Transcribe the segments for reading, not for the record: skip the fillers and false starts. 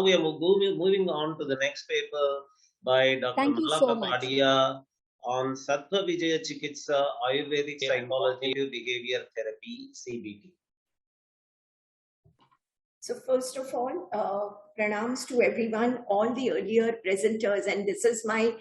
we are moving on to the next paper by Dr. Thank you so much. Kapadia on Sattvavajaya Chikitsa, Ayurvedic Psychology, Behavior Therapy, CBT. So first of all, pranams to everyone, all the earlier presenters, and this is my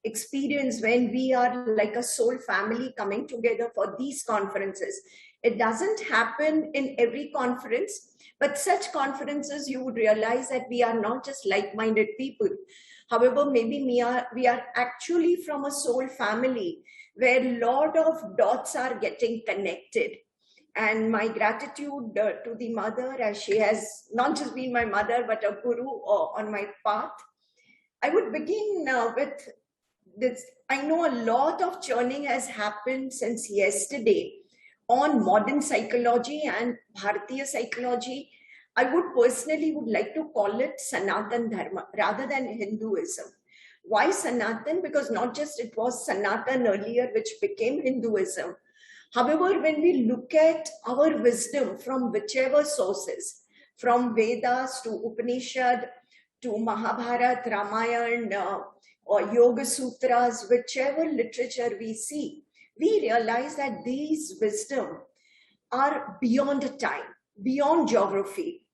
experience when we are like a soul family coming together for these conferences. It doesn't happen in every conference, but such conferences you would realize that we are not just like-minded people. However, maybe we are actually from a soul family where a lot of dots are getting connected. And my gratitude to the mother, as she has not just been my mother, but a guru on my path. I would begin with this. I know a lot of churning has happened since yesterday on modern psychology and Bharatiya psychology. I would personally like to call it Sanatan Dharma rather than Hinduism. Why Sanatan? Because not just it was Sanatan earlier, which became Hinduism. However, when we look at our wisdom from whichever sources, from Vedas to Upanishad to Mahabharata, Ramayana, or Yoga Sutras, whichever literature we see, we realize that these wisdom are beyond time, beyond geography,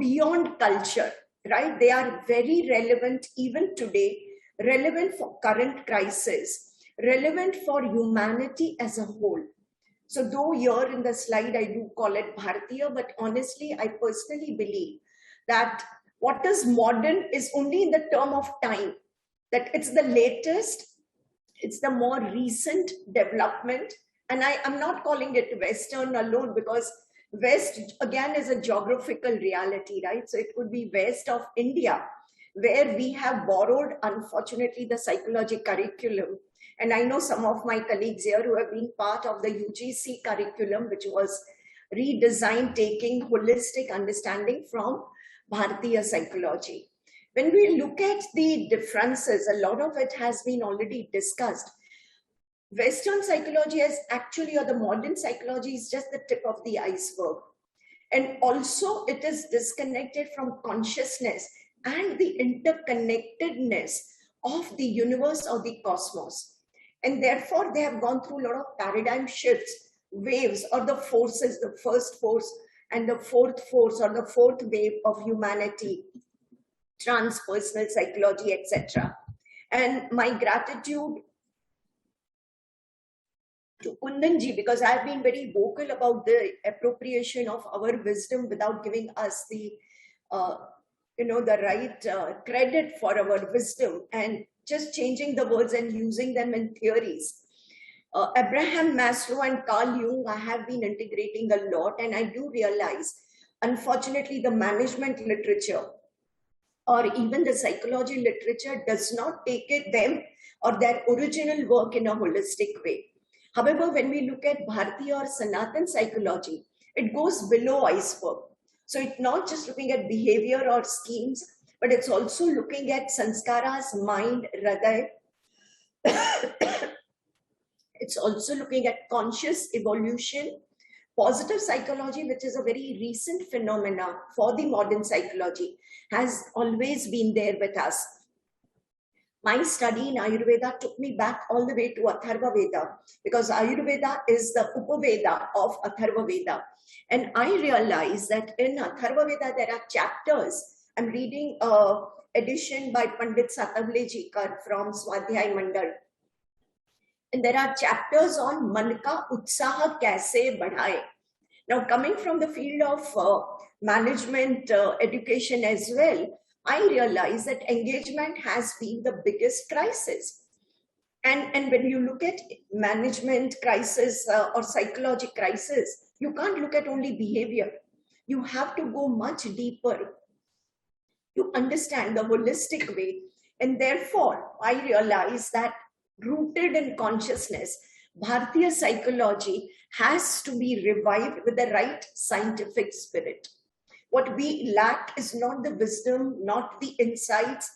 beyond culture, right? They are very relevant even today, relevant for current crisis, relevant for humanity as a whole. So though here in the slide, I do call it Bharatiya, but honestly, I personally believe that what is modern is only in the term of time, that it's the latest, it's the more recent development. And I'm not calling it Western alone, because West again is a geographical reality, right? So it could be West of India, where we have borrowed, unfortunately, the psychology curriculum. And I know some of my colleagues here who have been part of the UGC curriculum, which was redesigned, taking holistic understanding from Bharatiya psychology. When we look at the differences, a lot of it has been already discussed. Western psychology is actually, or the modern psychology is just the tip of the iceberg. And also it is disconnected from consciousness and the interconnectedness of the universe or the cosmos. And therefore, they have gone through a lot of paradigm shifts, waves, or the forces, the first force and the fourth force, or the fourth wave of humanity, transpersonal psychology, etc. And my gratitude to Kundanji, because I've been very vocal about the appropriation of our wisdom without giving us the, the right credit for our wisdom, and just changing the words and using them in theories. Abraham Maslow and Carl Jung, I have been integrating a lot, and I do realize, unfortunately, the management literature or even the psychology literature does not take them or their original work in a holistic way. However, when we look at Bharatiya or Sanatan psychology, it goes below iceberg. So it's not just looking at behavior or schemes, but it's also looking at sanskaras, mind, hriday. It's also looking at conscious evolution, positive psychology, which is a very recent phenomena for the modern psychology, has always been there with us. My study in Ayurveda took me back all the way to Atharvaveda, because Ayurveda is the Upaveda of Atharvaveda. And I realized that in Atharvaveda, there are chapters. I'm reading an edition by Pandit Sattvavajay from Swadhyay Mandal. And there are chapters on Man ka utsaha kaise badhaye. Now, coming from the field of management education as well, I realize that engagement has been the biggest crisis. And when you look at management crisis or psychology crisis, you can't look at only behavior. You have to go much deeper to understand the holistic way. And therefore, I realize that rooted in consciousness, Bharatiya psychology has to be revived with the right scientific spirit. What we lack is not the wisdom, not the insights.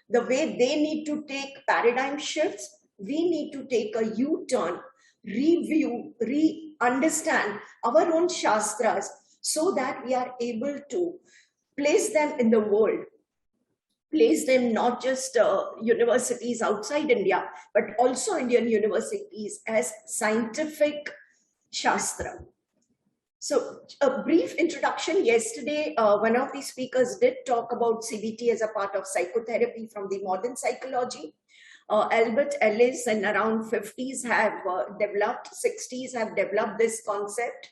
The way they need to take paradigm shifts, we need to take a U-turn, review, re-understand our own shastras so that we are able to place them in the world place them not just universities outside India, but also Indian universities as scientific Shastra. So a brief introduction. Yesterday, one of the speakers did talk about CBT as a part of psychotherapy from the modern psychology. Albert Ellis in around 50s have developed, 60s have developed this concept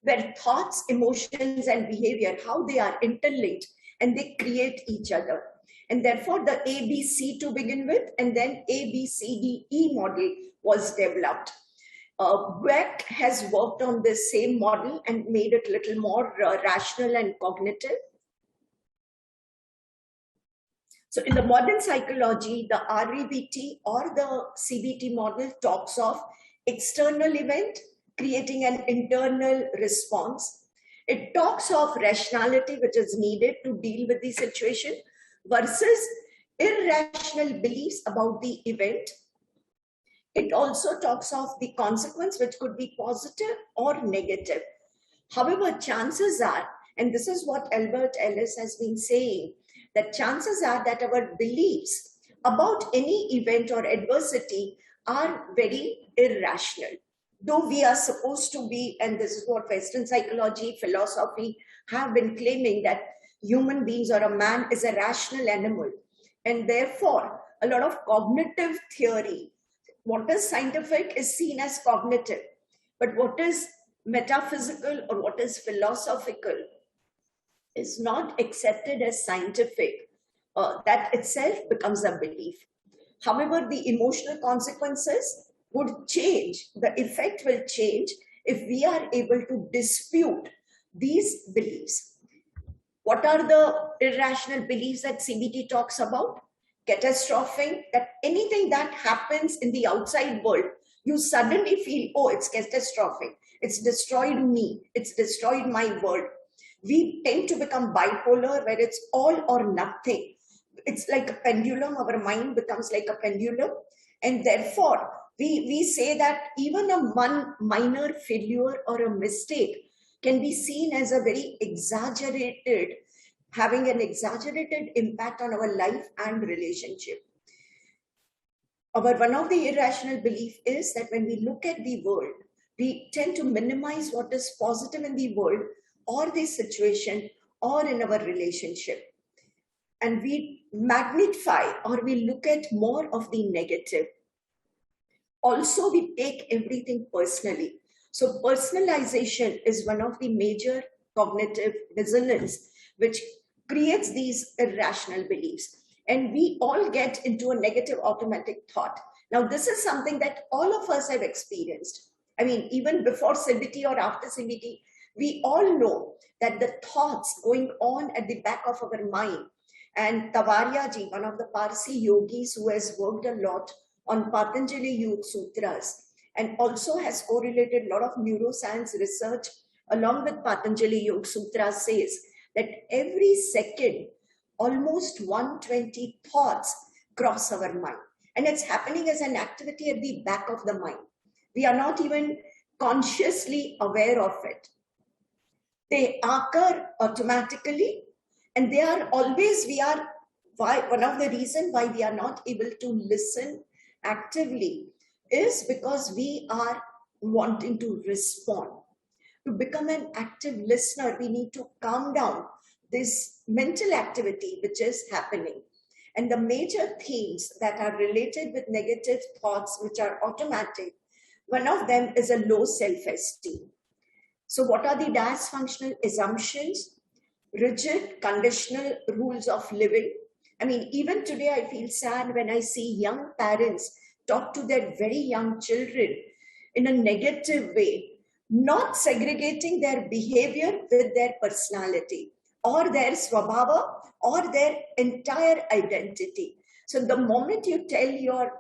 where thoughts, emotions, and behavior, how they are interlinked and they create each other. And therefore the ABC to begin with, and then ABCDE model was developed. Beck has worked on this same model and made it a little more rational and cognitive. So in the modern psychology, the REBT or the CBT model talks of external event creating an internal response. It talks of rationality, which is needed to deal with the situation, versus irrational beliefs about the event. It also talks of the consequence, which could be positive or negative. However, chances are, and this is what Albert Ellis has been saying, that chances are that our beliefs about any event or adversity are very irrational. Though we are supposed to be, and this is what Western psychology, philosophy have been claiming, that human beings or a man is a rational animal. And therefore, a lot of cognitive theory, what is scientific is seen as cognitive, but what is metaphysical or what is philosophical is not accepted as scientific. That itself becomes a belief. However, the emotional consequences would change. The effect will change if we are able to dispute these beliefs. What are the irrational beliefs that CBT talks about? Catastrophing, that anything that happens in the outside world, you suddenly feel, oh, it's catastrophic. It's destroyed me. It's destroyed my world. We tend to become bipolar, where it's all or nothing. It's like a pendulum. Our mind becomes like a pendulum. And therefore, we say that even a minor failure or a mistake can be seen as a very exaggerated, having an exaggerated impact on our life and relationship. One of the irrational belief is that when we look at the world, we tend to minimize what is positive in the world or the situation or in our relationship. And we magnify or we look at more of the negative. Also, we take everything personally. So personalization is one of the major cognitive dissonance, which creates these irrational beliefs. And we all get into a negative automatic thought. Now, this is something that all of us have experienced. I mean, even before CBT or after CBT, we all know that the thoughts going on at the back of our mind. And Tavarya ji, one of the Parsi yogis who has worked a lot on Patanjali Yoga Sutras, and also has correlated a lot of neuroscience research along with Patanjali Yoga Sutra, says that every second, almost 120 thoughts cross our mind. And it's happening as an activity at the back of the mind. We are not even consciously aware of it. They occur automatically, and they are always, one of the reasons why we are not able to listen actively is because we are wanting to respond. To become an active listener, we need to calm down this mental activity which is happening. And the major themes that are related with negative thoughts, which are automatic, one of them is a low self-esteem. So what are the dysfunctional assumptions? Rigid, conditional rules of living. I mean, even today, I feel sad when I see young parents talk to their very young children in a negative way, not segregating their behavior with their personality or their swabhava or their entire identity. So the moment you tell your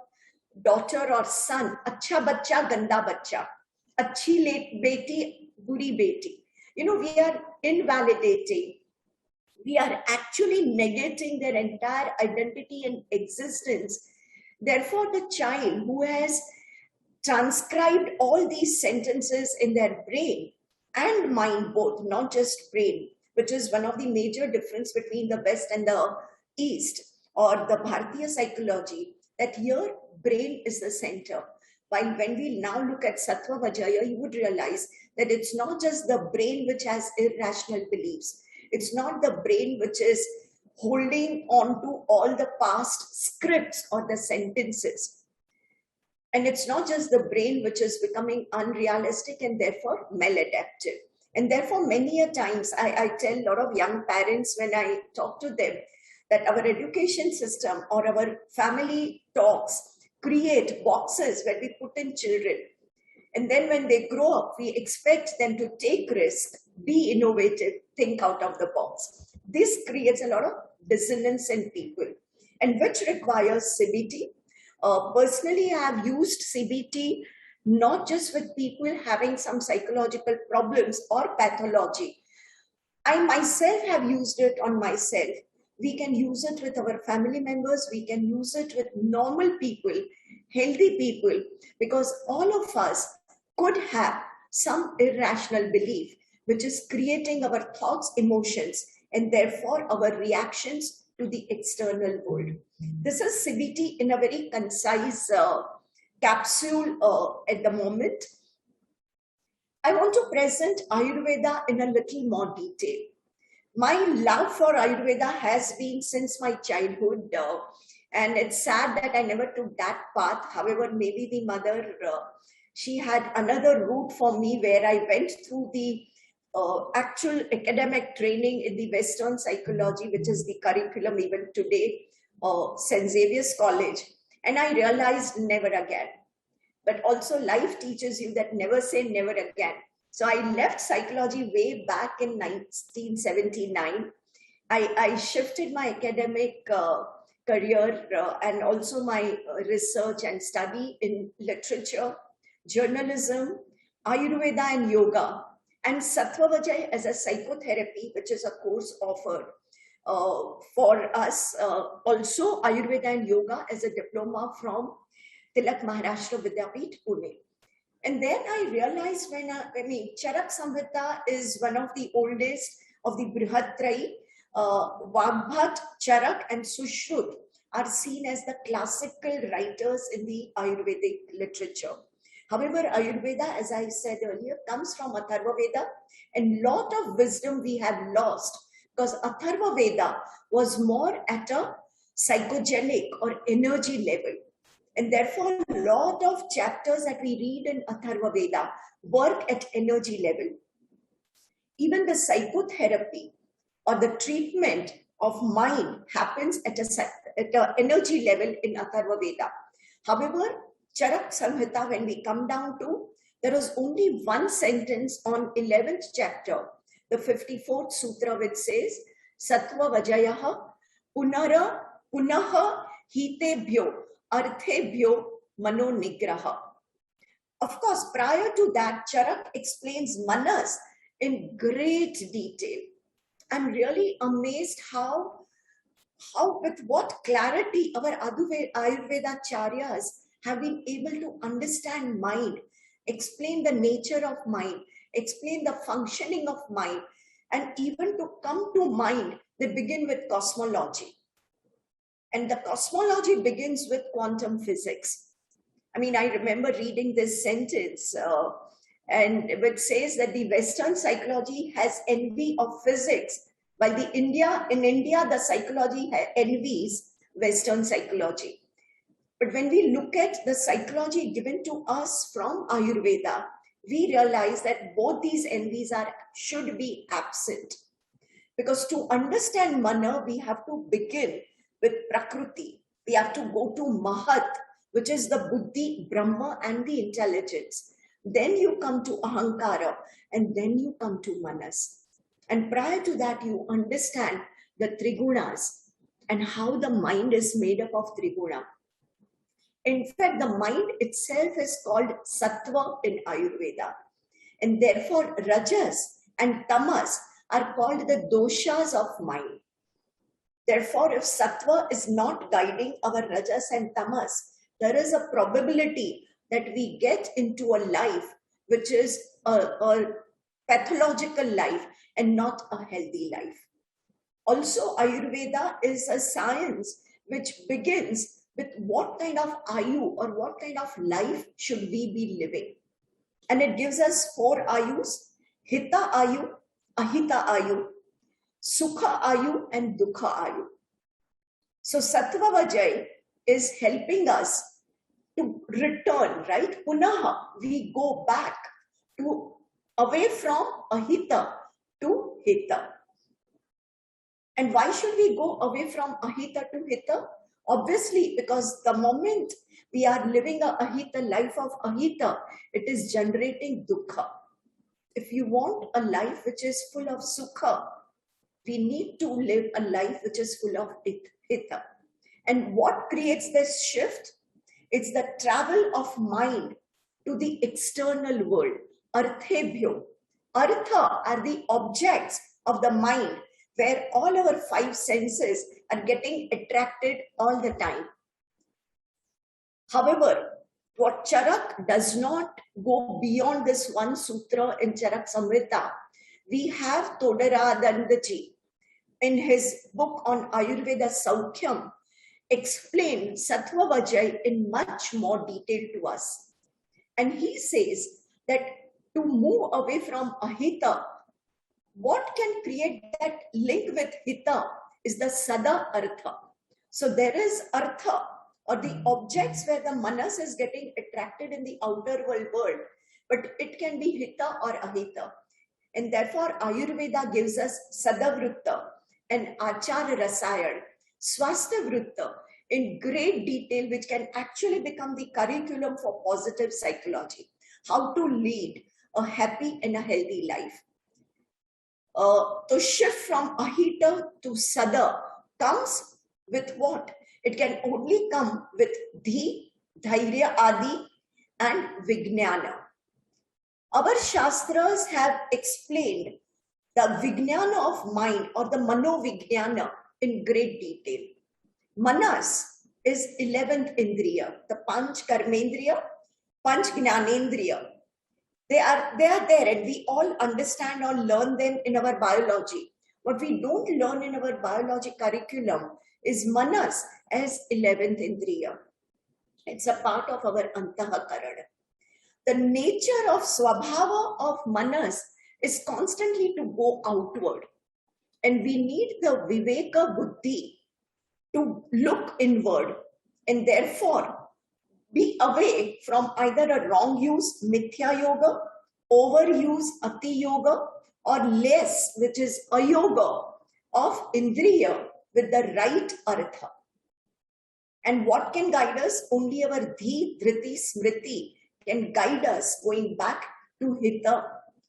daughter or son, acha bachcha, ganda bachcha, achhi beti, buri beti, we are invalidating. We are actually negating their entire identity and existence. Therefore, the child who has transcribed all these sentences in their brain and mind both, not just brain, which is one of the major difference between the West and the East, or the Bharatiya psychology, that here brain is the center. While when we now look at Sattvavajaya, you would realize that it's not just the brain which has irrational beliefs. It's not the brain which is holding on to all the past scripts or the sentences. And it's not just the brain which is becoming unrealistic and therefore maladaptive. And therefore, many a times I tell a lot of young parents when I talk to them that our education system or our family talks create boxes where we put in children. And then when they grow up, we expect them to take risks, be innovative, think out of the box. This creates a lot of dissonance in people, and which requires CBT. Personally, I have used CBT not just with people having some psychological problems or pathology. I myself have used it on myself. We can use it with our family members. We can use it with normal people, healthy people, because all of us could have some irrational belief, which is creating our thoughts, emotions, and therefore our reactions to the external world. This is CBT in a very concise capsule at the moment. I want to present Ayurveda in a little more detail. My love for Ayurveda has been since my childhood, and it's sad that I never took that path. However, maybe the mother, she had another route for me where I went through the actual academic training in the Western psychology, which is the curriculum even today, St. Xavier's College. And I realized never again. But also life teaches you that never say never again. So I left psychology way back in 1979. I shifted my academic career and also my research and study in literature, journalism, Ayurveda and yoga, and Sattvavajay as a psychotherapy, which is a course offered for us. Also Ayurveda and yoga as a diploma from Tilak Maharashtra Vidyapeeth, Pune. And then I realized when Charak Samhita is one of the oldest of the Brihatrayi. Vagbhat, Charak and Sushrut are seen as the classical writers in the Ayurvedic literature. However, Ayurveda, as I said earlier, comes from Atharva Veda, and lot of wisdom we have lost because Atharva Veda was more at a psychogenic or energy level. And therefore, a lot of chapters that we read in Atharva Veda work at energy level. Even the psychotherapy or the treatment of mind happens at an energy level in Atharva Veda. However, Charak Samhita, when we come down to, there is only one sentence on 11th chapter, the 54th sutra, which says, Sattvavajaya punaha hitebhyo arthebhyo mano nigraha. Of course, prior to that, Charak explains manas in great detail. I'm really amazed how with what clarity our Ayurveda Acharyas have been able to understand mind, explain the nature of mind, explain the functioning of mind, and even to come to mind, they begin with cosmology. And the cosmology begins with quantum physics. I mean, I remember reading this sentence, and which says that the Western psychology has envy of physics, while in India, the psychology envies Western psychology. But when we look at the psychology given to us from Ayurveda, we realize that both these envies should be absent. Because to understand mana, we have to begin with Prakriti. We have to go to Mahat, which is the Buddhi, Brahma, and the intelligence. Then you come to Ahankara, and then you come to Manas. And prior to that, you understand the Trigunas and how the mind is made up of Triguna. In fact, the mind itself is called Sattva in Ayurveda. And therefore, Rajas and Tamas are called the doshas of mind. Therefore, if Sattva is not guiding our Rajas and Tamas, there is a probability that we get into a life which is a pathological life and not a healthy life. Also, Ayurveda is a science which begins with what kind of ayu or what kind of life should we be living. And it gives us 4 ayus: Hita ayu, Ahita ayu, Sukha ayu, and Dukha ayu. So Sattvavajay is helping us to return, right? Punaha, we go back to away from Ahita to Hita. And why should we go away from Ahita to Hita? Obviously, because the moment we are living a Ahita life of Ahita, it is generating Dukha. If you want a life which is full of Sukha, we need to live a life which is full of Hita. And what creates this shift? It's the travel of mind to the external world. Arthebhyo. Artha are the objects of the mind where all our 5 senses are getting attracted all the time. However, what Charak does not go beyond this one sutra in Charak Samhita. We have Todara Dandaji in his book on Ayurveda Saukhyam explain Sattvavajay in much more detail to us. And he says that to move away from Ahita, what can create that link with Hita is the Sada Artha. So there is Artha or the objects where the Manas is getting attracted in the outer world, but it can be Hita or Ahita. And therefore Ayurveda gives us Sadavritta and Achar Rasayan, Swasthavritta in great detail, which can actually become the curriculum for positive psychology. How to lead a happy and a healthy life. To shift from Ahita to Sada comes with what? It can only come with Dhi, Dhairya Adi and Vijnana. Our Shastras have explained the Vijnana of mind or the Mano Vijnana in great detail. Manas is 11th Indriya, the Panch Karmendriya, Panch Jnanendriya. They are there and we all understand or learn them in our biology. What we don't learn in our biology curriculum is Manas as 11th Indriya. It's a part of our Antahakarana. The nature of Swabhava of Manas is constantly to go outward. And we need the Viveka Buddhi to look inward and therefore be away from either a wrong use, Mithya Yoga, overuse, Ati Yoga, or less, which is a yoga of Indriya with the right Artha. And what can guide us? Only our Dhi, Dhriti, Smriti can guide us going back to Hita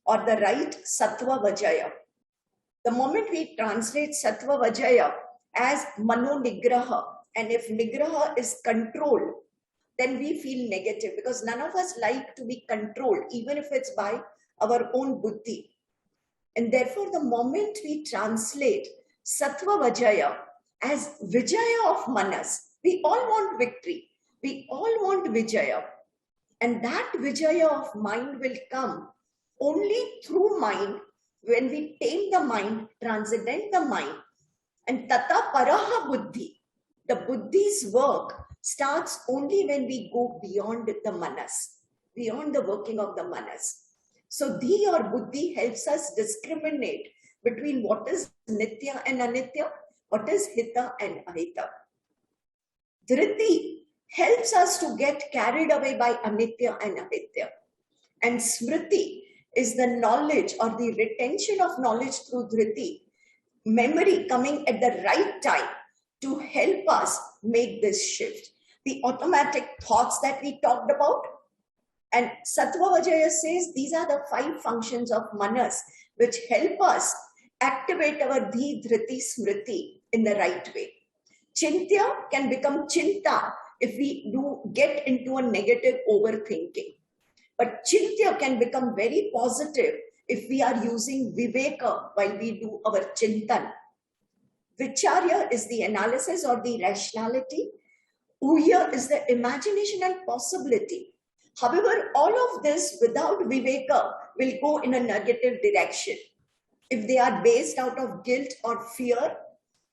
or the right Sattvavajaya. The moment we translate Sattvavajaya as Mano Nigraha, and if Nigraha is control, then we feel negative because none of us like to be controlled, even if it's by our own buddhi. And therefore, the moment we translate Sattvavajaya as Vijaya of Manas, we all want victory. We all want Vijaya. And that Vijaya of mind will come only through mind when we tame the mind, transcend the mind. And Tata Paraha Buddhi, the Buddhi's work starts only when we go beyond the Manas, beyond the working of the Manas. So Dhi or Buddhi helps us discriminate between what is Nitya and Anitya, what is Hita and Ahita. Dhriti helps us to get carried away by Anitya and Ahitya. And Smriti is the knowledge or the retention of knowledge through Dhriti, memory coming at the right time to help us make this shift. The automatic thoughts that we talked about. And Sattvavajaya says these are the 5 functions of Manas which help us activate our Dhi, Dhriti, Smriti in the right way. Chintya can become Chinta if we do get into a negative overthinking. But Chintya can become very positive if we are using Viveka while we do our Chintan. Vicharya is the analysis or the rationality. Uya is the imagination and possibility. However, all of this without Viveka will go in a negative direction. If they are based out of guilt or fear,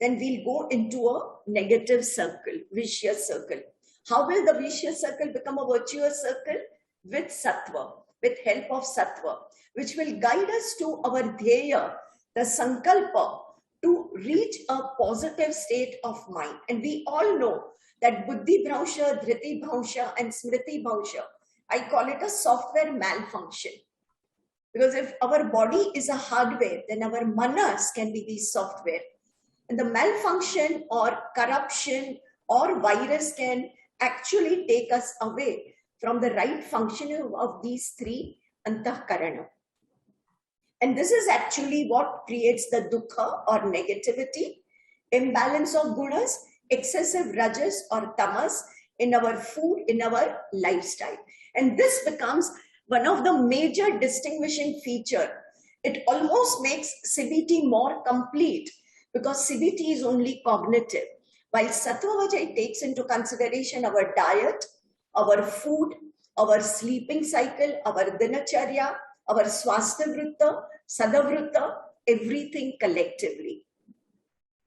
then we'll go into a negative circle, vicious circle. How will the vicious circle become a virtuous circle? With sattva, with help of sattva, which will guide us to our dhyaya, the sankalpa, to reach a positive state of mind. And we all know that buddhi bhausha, dhriti bhausha, and smriti bhausha, I call it a software malfunction. Because if our body is a hardware, then our manas can be the software. And the malfunction or corruption or virus can actually take us away from the right functioning of these three antahkarana. And this is actually what creates the dukha or negativity, imbalance of gunas, excessive rajas or tamas in our food, in our lifestyle. And this becomes one of the major distinguishing feature. It almost makes CBT more complete because CBT is only cognitive, while Sattvavajay takes into consideration our diet, our food, our sleeping cycle, our dinacharya, our swasthavritta, sadhavritta, everything collectively.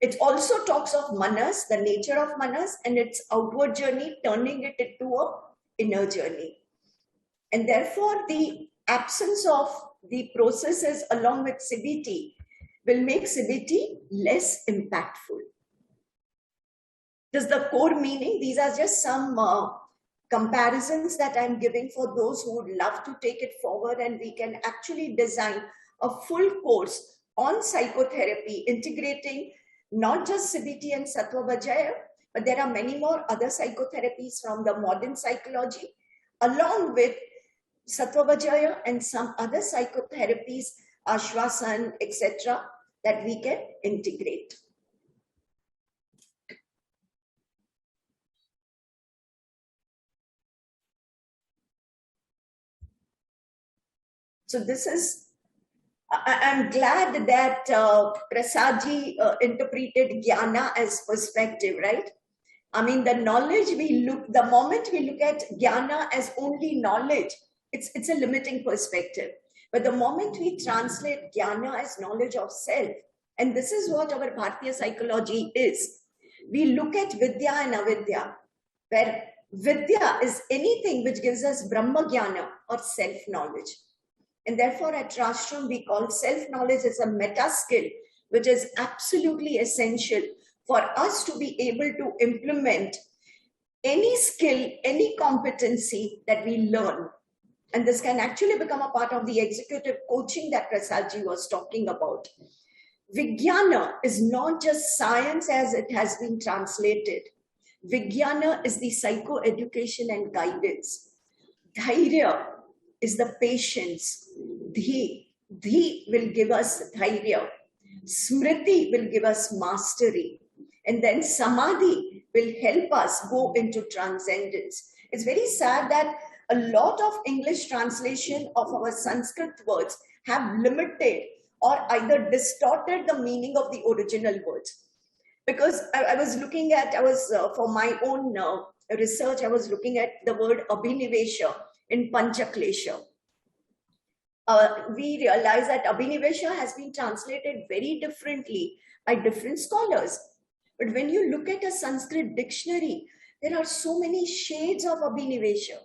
It also talks of manas, the nature of manas, and its outward journey, turning it into an inner journey. And therefore, the absence of the processes along with CBT will make CBT less impactful. This is the core meaning. These are just some comparisons that I'm giving for those who would love to take it forward, and we can actually design a full course on psychotherapy, integrating not just CBT and Sattvavajaya, but there are many more other psychotherapies from the modern psychology, along with Sattvavajaya and some other psychotherapies, Ashwasan, etc., that we can integrate. So this is, I'm glad that Prasadji interpreted jnana as perspective, right? I mean, the knowledge the moment we look at jnana as only knowledge, it's a limiting perspective. But the moment we translate jnana as knowledge of self, and this is what our Bharatiya psychology is, we look at vidya and avidya, where vidya is anything which gives us brahma jnana or self-knowledge. And therefore, at Rashram, we call self-knowledge as a meta skill, which is absolutely essential for us to be able to implement any skill, any competency that we learn. And this can actually become a part of the executive coaching that Prasadji was talking about. Vijnana is not just science as it has been translated. Vijnana is the psycho-education and guidance. Dhairya is the patience. Dhi will give us dhairya. Smriti will give us mastery. And then samadhi will help us go into transcendence. It's very sad that a lot of English translation of our Sanskrit words have limited or either distorted the meaning of the original words. Because I was looking at, for my own research, I was looking at the word abhinivesha in Panchaklesha. We realize that abhinivesha has been translated very differently by different scholars. But when you look at a Sanskrit dictionary, there are so many shades of abhinivesha.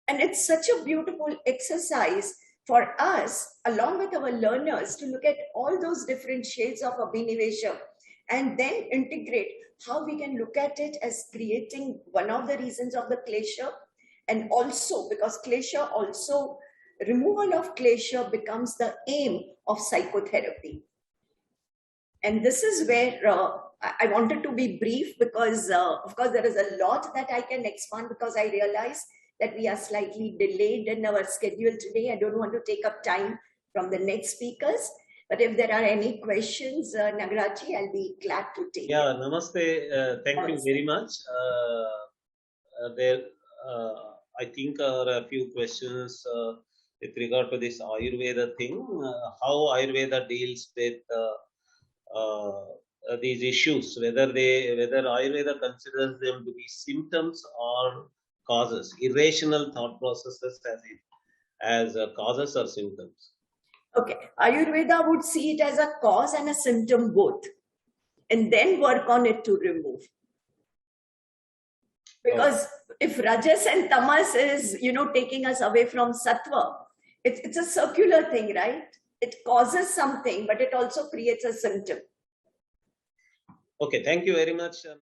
And it's such a beautiful exercise for us, along with our learners, to look at all those different shades of abhinivesha and then integrate how we can look at it as creating one of the reasons of the klesha. And also, because klesha also, removal of klesha becomes the aim of psychotherapy. And this is where I wanted to be brief because, of course, there is a lot that I can expand because I realize that we are slightly delayed in our schedule today. I don't want to take up time from the next speakers. But if there are any questions, Nagaraji, I'll be glad to take. Yeah, namaste. Thank you very much. I think are a few questions with regard to this Ayurveda thing. How Ayurveda deals with these issues, whether Ayurveda considers them to be symptoms or causes, irrational thought processes as it as causes or symptoms. Okay, Ayurveda would see it as a cause and a symptom both, and then work on it to remove. Because if Rajas and Tamas is, taking us away from Sattva, it's a circular thing, right? It causes something, but it also creates a symptom. Okay, thank you very much.